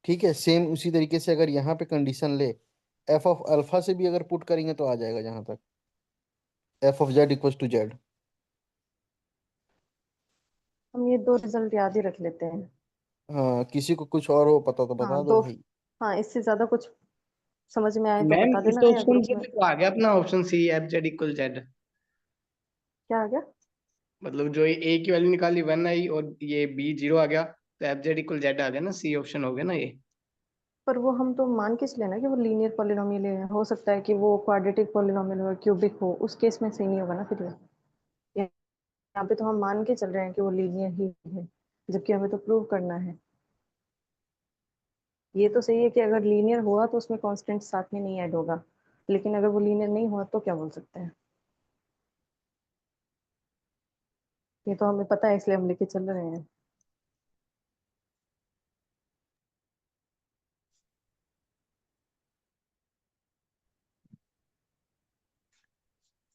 ठीक है, सेम उसी तरीके से अगर यहाँ पे कंडीशन ले, एफ ऑफ अल्फा से भी अगर पुट करेंगे तो आ जाएगा जहां तक f of z equal to z. हम ये 2 रिजल्ट याद ही रख लेते हैं। हाँ, किसी को कुछ और हो पता तो हाँ बता दो 2। भाई। हाँ, इससे ज्यादा कुछ समझ में आए तो मैम बता इस देना या ऑप्शन ग्रुप से में। तो आ गया अपना option c, f z equal z. क्या आ गया? मतलब जो ए की वैल्यू निकाली 1 आई और ये बी 0 आ गया, तो एफ जेड इक्वल जेड आ गया ना, सी ऑप्शन हो गया ना ये। पर वो हम तो मान के चले ना कि वो लीनियर पॉलिनोमियल है, हो सकता है कि वो क्वाड्रेटिक पॉलिनोमियल हो, क्यूबिक हो, उस केस में सही नहीं होगा ना फिर ये। यहाँ पे तो हम मान के चल रहे हैं कि वो लीनियर ही है, जबकि हमें तो प्रूव करना है। ये तो सही है कि अगर लीनियर हुआ तो उसमें कांस्टेंट साथ में नहीं ऐड होगा, लेकिन अगर वो लीनियर नहीं हुआ तो क्या बोल सकते हैं। ये तो हमें पता है, इसलिए हम लेके चल रहे हैं।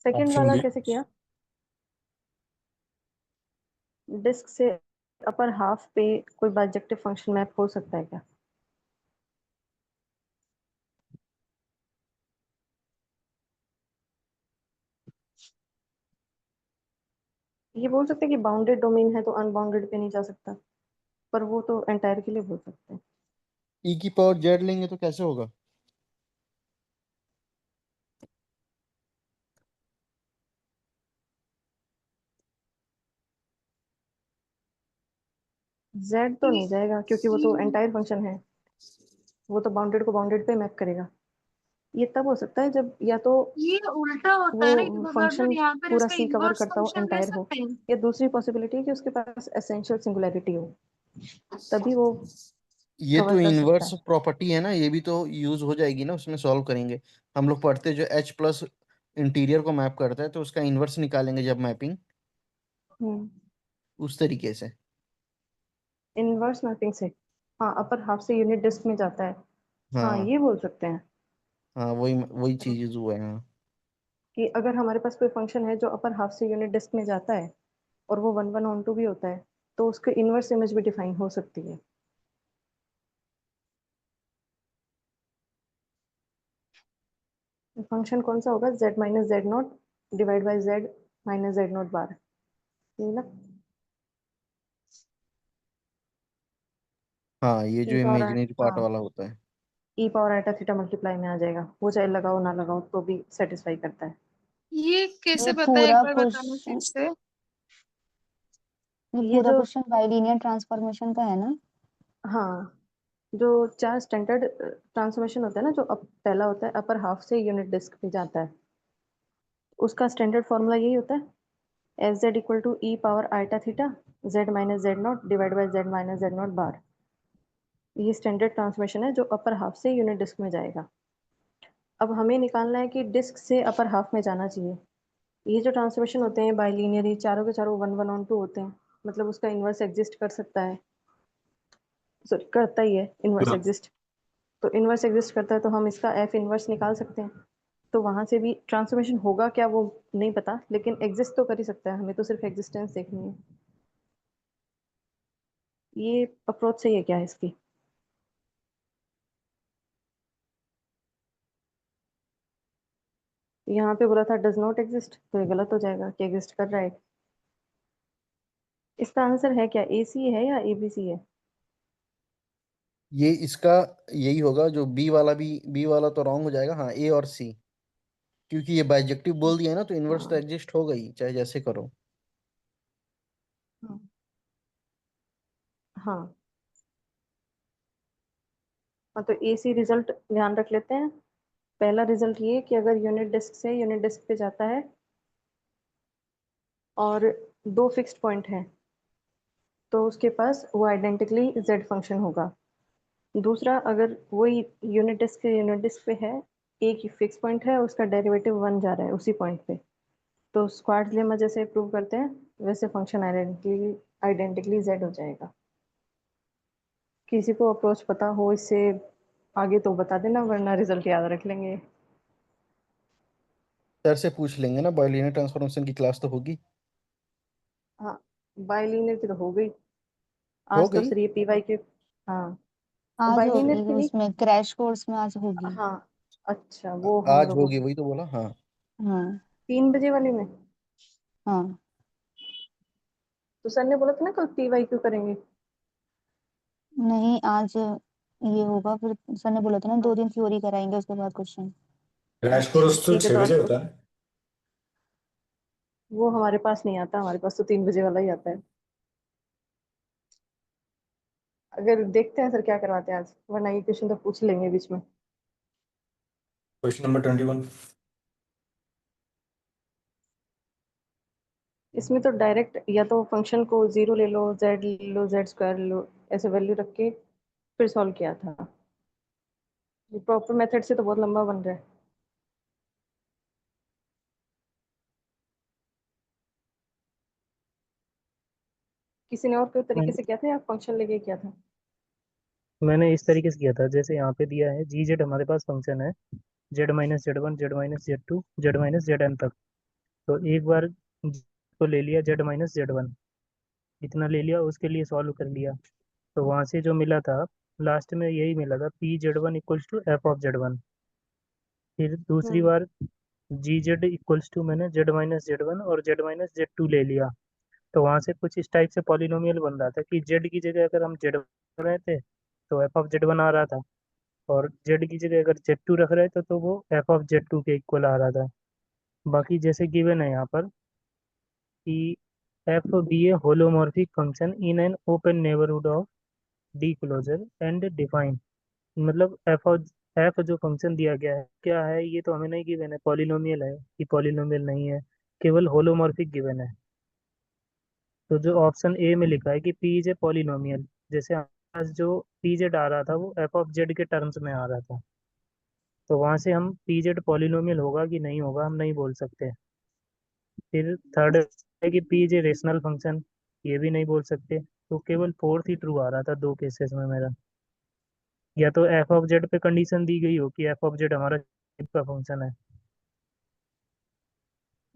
सेकंड ऑप्शन वाला बी। कैसे किया? डिस्क से अपर हाफ पे कोई बाइजेक्टिव फंक्शन मैप हो सकता है क्या? ये बोल सकते हैं कि बाउंडेड डोमेन है तो अनबाउंडेड पे नहीं जा सकता, पर वो तो एंटायर के लिए बोल सकते हैं। ई की पावर जेड लेंगे तो कैसे होगा? जेड तो नहीं जाएगा क्योंकि वो तो एंटायर फंक्शन है, वो तो बाउंडेड को बाउंडेड पे मैप करेगा। ये तब हो सकता है जब या तो ये उल्टा होता है ना, वो कि अगर फंक्शन यहाँ पर पूरा इसका सी कवर इनवर्स करता हो फंक्शन ले एंटायर हो, सकते हैं। या दूसरी पॉसिबिलिटी है कि उसके पास एसेंशियल सिंगुलैरिटी हो, तभी वो ये कवर तो कर सकता इनवर्स है। प्रॉपर्टी है ना, ये भी तो यूज हो जाएगी ना, उसमें सॉल्व करेंगे। हम लोग पढ़ते हैं, जो एच प्लस इंटीरियर को मैप करता है तो उसका इनवर्स निकालेंगे जब मैपिंग, हम्म उस तरीके से। इनवर्स मैपिंग से। हाँ, अपर हाफ से यूनिट डिस्क में जाता है। हाँ, हाँ ये बोल सकते हैं हाँ, वही वही चीज यूज हुआ है, हाँ। कि अगर हमारे पास कोई फंक्शन है जो अपर हाफ से यूनिट डिस्क में जाता है और वो 1 1 ऑन 2 भी होता है, तो उसके इनवर्स इमेज भी डिफाइन हो सकती है। फंक्शन कौन सा होगा? z minus z not divide by z minus z not bar, ये ना। हाँ, ये जो ई पावर, इमेजिनरी पार्ट हाँ, वाला होता है। ई पावर आइटा थीटा मल्टीप्लाई में आ जाएगा, वो चाहे लगाओ ना लगाओ तो भी सेटिस्फाई करता है। ये ये कैसे बताया, एक पूरा बार बताना फिर क्वेश्चन से। ये ये पूरा जो, क्वेश्चन बाइलिनियर ट्रांसफॉर्मेशन का है ना? हाँ, जो 4 स्टैंडर्ड ट्रांसफॉर्मेशन होता है ना, जो पहला होता है अपर हाफ से यूनिट डिस्क पे जाता है, उसका स्टैंडर्ड फॉर्मूला यही होता है, f z equal to e power iota theta z minus z not divide by z minus z not bar. ये स्टैंडर्ड ट्रांसफॉर्मेशन है जो अपर हाफ से यूनिट डिस्क में जाएगा। अब हमें निकालना है कि डिस्क से अपर हाफ में जाना चाहिए। ये जो ट्रांसफॉर्मेशन होते हैं बाइलिनियर, ये चारों के चारों 1 1 ऑन 2 होते हैं, मतलब उसका इन्वर्स एग्जिस्ट कर सकता है, सॉरी करता ही है इन्वर्स पूरा। एग्जिस्ट। तो इन्वर्स एग्जिस्ट करता है तो हम इसका एफ इन्वर्स निकाल सकते हैं। तो वहां से भी ट्रांसफॉर्मेशन होगा क्या वो नहीं पता, लेकिन एग्जिस्ट तो कर ही सकता है, हमें तो सिर्फ एग्जिस्टेंस देखनी है। ये अप्रोच सही है क्या इसकी? यहाँ पे बोला था डज नॉट एग्जिस्ट, तो ये गलत हो जाएगा कि एग्जिस्ट कर रहा है। इसका आंसर है क्या, ए सी है या ए बी सी है? ये इसका यही होगा, जो बी वाला तो रॉन्ग हो जाएगा, हाँ ए और सी, क्योंकि ये बाइजेक्टिव बोल दिया है ना, तो इनवर्स तो हाँ एग्जिस्ट होगा ही चाहे जैसे करो। हाँ हाँ। हाँ तो ए सी रिजल्ट ध्यान रख लेते हैं। पहला रिजल्ट ये कि अगर यूनिट डिस्क से यूनिट डिस्क पे जाता है और दो फिक्स्ड पॉइंट हैं, तो उसके पास वो आइडेंटिकली जेड फंक्शन होगा। दूसरा, अगर वही यूनिट डिस्क से यूनिट डिस्क पे है, एक ही फिक्स पॉइंट है, उसका डेरिवेटिव 1 जा रहा है उसी पॉइंट पे, तो स्क्वार्ट्ज लेमा जैसे प्रूव करते हैं वैसे फंक्शन आइडेंटिकली आइडेंटिकली जेड हो जाएगा। किसी को अप्रोच पता हो इससे आगे तो बता देना, वरना रिजल्ट याद रख लेंगे। सर से पूछ लेंगे ना, बाइलिनियर ट्रांसफॉर्मेशन की क्लास तो होगी। हाँ, बाइलीनियर की तो हो गई हो आज, तो गई। सिर्फ ये पी वाई के। हाँ, आज बाइलीनियर होगी की नहीं। उसमें, क्रैश कोर्स में आज होगी। हाँ, अच्छा वो हम आज लोगों होगी, की वही तो बोला, हाँ। हाँ 3 बजे वाली में। हाँ। तो सर ने बोला था ना कल पी वाई क्यू करेंगे। नहीं, आज ये होगा, फिर सर ने बोला था ना 2 दिन अच्छा थ्योरी कराएंगे, उसके बाद क्वेश्चन। क्रैश अच्छा, कोर्स तो ठीक है। तो 6 बजे आज होता है। वो हमारे पास नहीं आता, हमारे पास तो 3 बजे वाला ही आता है। अगर देखते हैं सर क्या करवाते हैं आज, वरना ये क्वेश्चन तो पूछ लेंगे बीच में। Question number 21। इसमें तो डायरेक्ट या तो फंक्शन को 0 ले लो, जेड ले लो, जेड स्क्वायर ले लो, ऐसे वैल्यू रख के फिर सॉल्व किया था। ये प्रॉपर मेथड से तो बहुत लंबा बन रहा है। किसी ने और कोई तरीके मैंने से किया था या फंक्शन लेके किया था? मैंने इस तरीके से किया था, जैसे यहाँ पे दिया है जी जेड, हमारे पास फंक्शन है Z-Z1 Z-Z2 Z-Zn तक। तो एक बार को ले लिया Z-Z1, इतना ले लिया, उसके लिए सॉल्व कर लिया। तो वहाँ से जो मिला था, लास्ट में यही मिला था, P(Z1) इक्वल्स टू F(Z1). फिर दूसरी हम्म। बार G(Z) इक्वल्स टू मैंने Z-Z1 और Z-Z2 ले लिया। तो वहाँ से कुछ इस टाइप से पॉलिनोमियल बन रहा था कि Z की जगह अगर हम Z रहे थे तो F(Z1) आ रहा था, और Z की जगह अगर Z2 रख रहे थे तो वो F(Z2) के इक्वल आ रहा था। बाकी जैसे गिवन है यहाँ पर कि f be a holomorphic function in an open neighbourhood of d closure and define. मतलब एफ जो फंक्शन दिया गया है क्या है, ये तो हमें नहीं गिवन है, पॉलिनोमियल है कि पॉलिनोमियल नहीं है, केवल होलोमॉर्फिक गिवन है। तो जो ऑप्शन ए में लिखा है कि पी इज ए पॉलिनोमियल, जैसे आज जो पी जेड आ रहा था वो एफ ऑफ जेड के टर्म्स में आ रहा था, तो वहां से हम पी जेड पॉलिनोमियल होगा कि नहीं होगा हम नहीं बोल सकते। फिर थर्ड है कि P is a rational function, ये भी नहीं बोल सकते। तो केवल फोर्थ ही ट्रू आ रहा था दो केसेस में मेरा। या तो एफ ऑफ जेड पे कंडीशन दी गई हो कि एफ ऑफ जेड हमारा का फंक्शन है।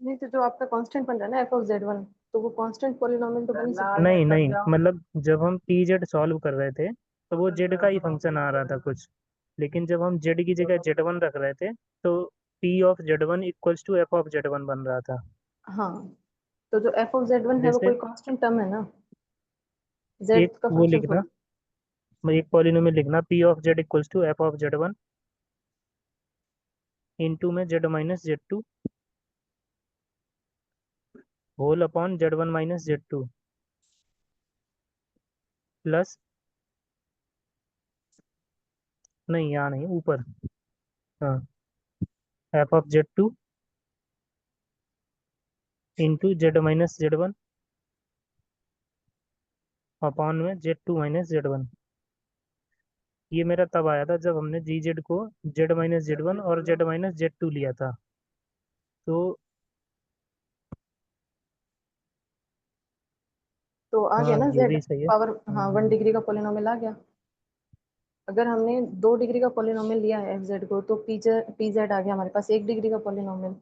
नहीं, तो जो आपका कांस्टेंट बन रहा है ना f(Z1), तो वो कांस्टेंट पॉलिनोमियल तो बन ही सकता है। नहीं नहीं, मतलब जब हम पी जेड सॉल्व कर रहे थे तो वो जेड का ही फंक्शन आ रहा था कुछ, लेकिन जब हम जेड की जगह Z1 रख रहे थे तो p of Z1 equals to f of Z1 बन रहा था। हाँ, तो जो f(Z1) है वो जैसे कोई कांस्टेंट टर्म है ना, z एक का वो फंक्शन लिखना, थोड़ी। एक पॉलिनोमियल लिखना, p of z equals to f of Z1 into में Z-Z2 whole upon Z1 - Z2 plus, नहीं यहाँ नहीं, ऊपर, हाँ, F of Z2 into Z-Z1 upon में Z2 - Z1। ये मेरा तब आया था जब हमने जी जेड को Z-Z1 और Z-Z2 लिया था। तो तो आ गया हाँ, ना ये z भी सही है। पावर, हाँ 1 डिग्री का पॉलिनोमियल आ गया। अगर हमने 2 डिग्री का पॉलिनोमियल लिया है f(z) को, तो pz आ गया हमारे पास 1 डिग्री का पॉलिनोमियल।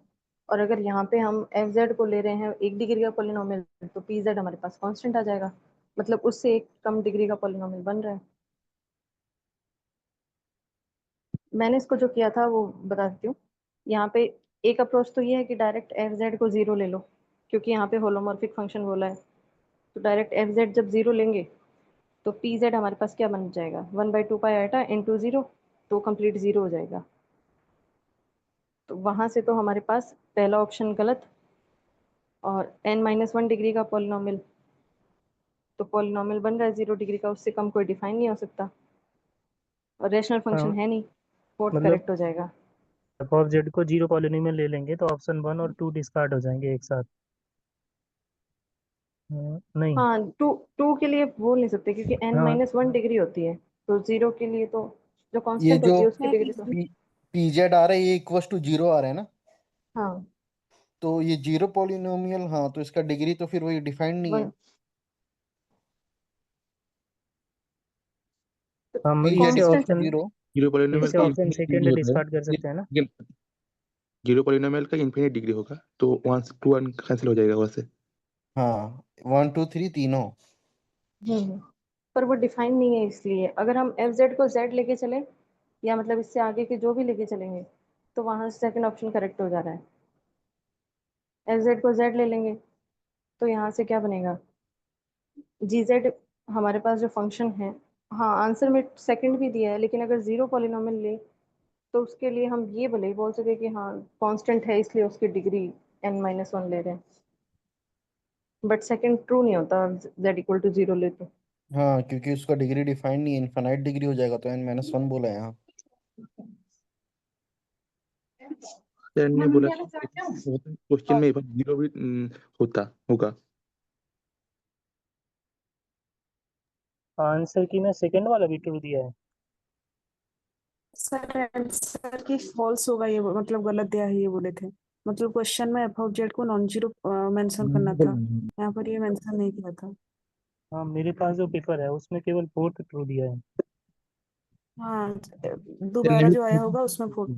और अगर यहाँ पे हम f(z) को ले रहे हैं 1 डिग्री का पॉलिनोमियल, तो pz हमारे पास कांस्टेंट आ जाएगा। मतलब उससे एक कम डिग्री का पॉलिनोमियल बन रहा है। मैंने इसको जो किया था वो बता देती हूँ। यहाँ पे एक अप्रोच तो ये है कि डायरेक्ट एफ जेड को जीरो ले लो, क्योंकि यहाँ पे होलोमॉर्फिक फंक्शन बोला है। तो डायरेक्ट एफ जेड जब जीरो लेंगे तो पी जेड हमारे पास क्या बन जाएगा, 1/2 पाई आइटा इंटू जीरो, तो कंप्लीट जीरो हो जाएगा। तो वहां से तो हमारे पास पहला ऑप्शन गलत, और n-1 डिग्री का पॉलिनोमियल, तो पॉलिनोमियल बन रहा है 0 डिग्री का, उससे कम कोई डिफाइन नहीं हो सकता, और रेशनल फंक्शन हाँ, है नहीं, फोर्थ मतलब करेक्ट हो जाएगा। एफ ऑफ जेड को जीरो पॉलिनोमियल ले लेंगे तो ऑप्शन 1 और 2 डिस्कार्ड हो जाएंगे एक साथ। नहीं। हाँ, टू टू के लिए बोल नहीं सकते क्योंकि हाँ, n-1 डिग्री होती है, तो 0 के लिए तो जो ये कांस्टेंट जो होती है उसकी नहीं डिग्री तो पी जेड आ रहा है ये इक्वल्स टू जीरो आ रहा है ना, हाँ तो ये जीरो पॉलिनोमियल, हाँ तो इसका डिग्री तो फिर वही डिफाइंड नहीं है। वन। हम पी जेड इसे equals constant to option zero. Zero polynomial इसे का ऑप्शन इन्फिनिट डिग्री सेकंड होता है, डिस्कार्ड कर सकते हैं ना। लेकिन जीरो पॉलिनोमियल का इन्फिनिट डिग्री होगा तो 1 कैंसिल हो जाएगा वैसे। हाँ 1 2 3 तीनों। हम्म पर वो डिफाइन नहीं है, इसलिए अगर हम एफ जेड को जेड लेके चले, या मतलब इससे आगे के जो भी लेके चलेंगे, तो वहां से सेकंड ऑप्शन करेक्ट हो जा रहा है। एफ जेड को जेड ले लेंगे तो यहाँ से क्या बनेगा, जी जेड हमारे पास जो फंक्शन है, हाँ आंसर में सेकंड भी दिया है, लेकिन अगर जीरो पॉलिनोमियल ले तो उसके लिए हम ये भले ही बोल सके कि हाँ कांस्टेंट है इसलिए उसकी डिग्री n-1 ले रहे हैं, बट सेकंड ट्रू नहीं होता z = 0 ले तो। हाँ क्योंकि उसका डिग्री डिफाइंड नहीं है, इनफाइनाइट डिग्री हो जाएगा, तो n-1 बोला है यहाँ। सर ने बोला क्वेश्चन में जीरो भी होता होगा। आंसर की में सेकंड वाला भी ट्रू दिया है। सर आंसर की फॉल्स होगा, ये मतलब गलत दिया है ये बोले थे। मतलब क्वेश्चन में एफ ऑफ जेड को नॉन जीरो मेंशन करना था, यहाँ पर ये मेंशन नहीं किया था। हाँ, मेरे पास जो पेपर है उसमें केवल फोर्थ ट्रू दिया है। हाँ, दोबारा जो आया होगा उसमें four.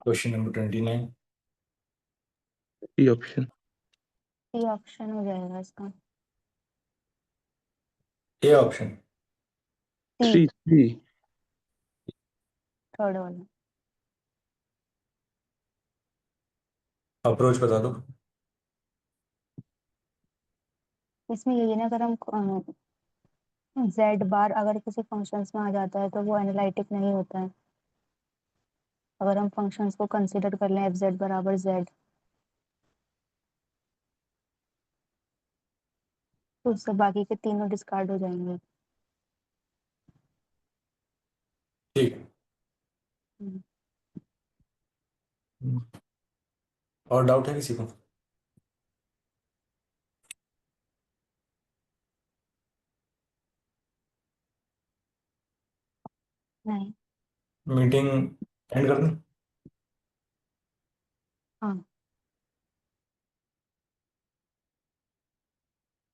Question number 29। E option. C option हो जाएगा इसका। A option. सी, 3 थर्ड वाला। अप्रोच बता दो। इसमें यही ना, अगर हम जेड बार अगर किसी फंक्शंस में आ जाता है तो वो एनालिटिक नहीं होता है। अगर हम फंक्शंस को कंसीडर कर लें एफ जेड बराबर जेड, तो उससे बाकी के तीनों डिस्कार्ड हो जाएंगे। ठीक। हम्म, और डाउट है किसी को? नहीं। मीटिंग एंड कर दूं? हाँ।